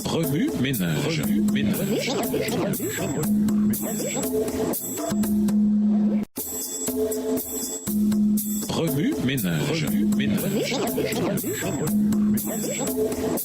Remue ménage. Remue ménage.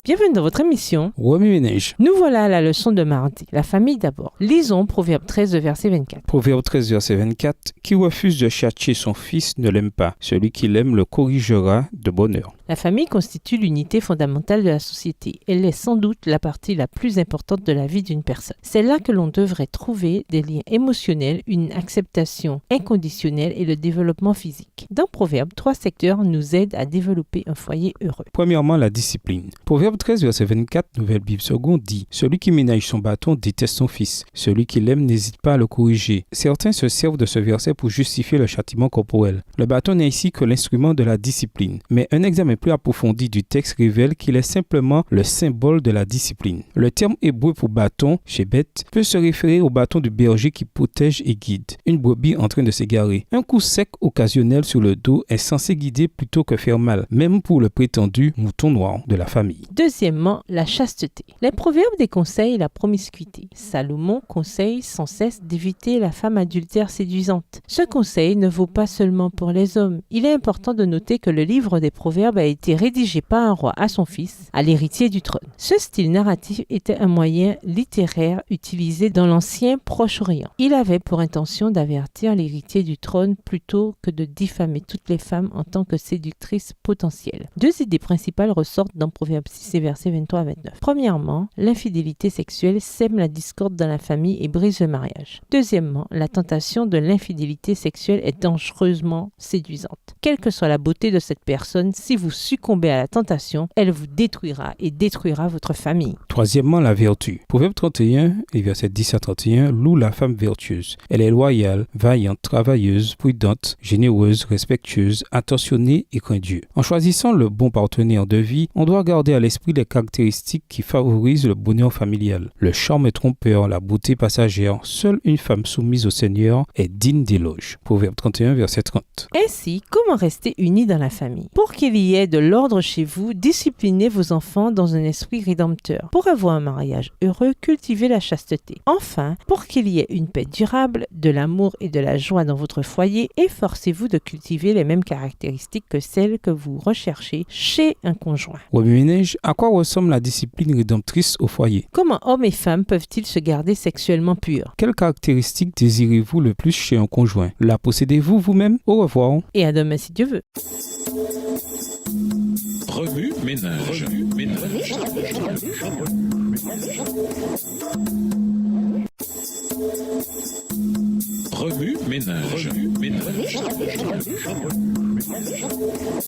Bienvenue dans votre émission. Remue ménage. Nous voilà à la leçon de mardi. La famille d'abord. Lisons Proverbe 13, verset 24. Proverbe 13, verset 24. Qui refuse de châtier son fils ne l'aime pas. Celui qui l'aime le corrigera de bonne heure. La famille constitue l'unité fondamentale de la société. Elle est sans doute la partie la plus importante de la vie d'une personne. C'est là que l'on devrait trouver des liens émotionnels, une acceptation inconditionnelle et le développement physique. Dans Proverbe, 3 secteurs nous aident à développer un foyer heureux. Premièrement, la discipline. Proverbe 13, verset 24, Nouvelle Bible seconde dit « Celui qui ménage son bâton déteste son fils. Celui qui l'aime n'hésite pas à le corriger. » Certains se servent de ce verset pour justifier le châtiment corporel. Le bâton n'est ici que l'instrument de la discipline. Mais un examen plus approfondi du texte révèle qu'il est simplement le symbole de la discipline. Le terme hébreu pour bâton, shebet, peut se référer au bâton du berger qui protège et guide une brebis en train de s'égarer. Un coup sec occasionnel sur le dos est censé guider plutôt que faire mal, même pour le prétendu mouton noir de la famille. Deuxièmement, la chasteté. Les proverbes déconseillent la promiscuité. Salomon conseille sans cesse d'éviter la femme adultère séduisante. Ce conseil ne vaut pas seulement pour les hommes. Il est important de noter que le livre des proverbes a été rédigé par un roi à son fils, à l'héritier du trône. Ce style narratif était un moyen littéraire utilisé dans l'ancien Proche-Orient. Il avait pour intention d'avertir l'héritier du trône plutôt que de diffamer toutes les femmes en tant que séductrices potentielles. 2 idées principales ressortent dans Proverbe 6 et versets 23 à 29. Premièrement, l'infidélité sexuelle sème la discorde dans la famille et brise le mariage. Deuxièmement, la tentation de l'infidélité sexuelle est dangereusement séduisante. Quelle que soit la beauté de cette personne, si vous succombez à la tentation, elle vous détruira et détruira votre famille. Troisièmement, la vertu. Proverbe 31 et versets 10 à 31 loue la femme vertueuse. Elle est loyale, vaillante, travailleuse, prudente, généreuse, respectueuse, attentionnée et craint Dieu. En choisissant le bon partenaire de vie, on doit garder à l'esprit les caractéristiques qui favorisent le bonheur familial. Le charme est trompeur, la beauté passagère. Seule une femme soumise au Seigneur est digne d'éloge. Proverbe 31, verset 30. Ainsi, comment rester unis dans la famille? Pour qu'il y ait de l'ordre chez vous, disciplinez vos enfants dans un esprit rédempteur. Pour avoir un mariage heureux, cultivez la chasteté. Enfin, pour qu'il y ait une paix durable, de l'amour et de la joie dans votre foyer, efforcez-vous de cultiver les mêmes caractéristiques que celles que vous recherchez chez un conjoint. Remue ménage, à quoi ressemble la discipline rédemptrice au foyer? Comment hommes et femmes peuvent-ils se garder sexuellement purs? Quelles caractéristiques désirez-vous le plus chez un conjoint? La possédez-vous vous-même? Au revoir. Et à demain si Dieu veut. Remue ménage. Remue ménage.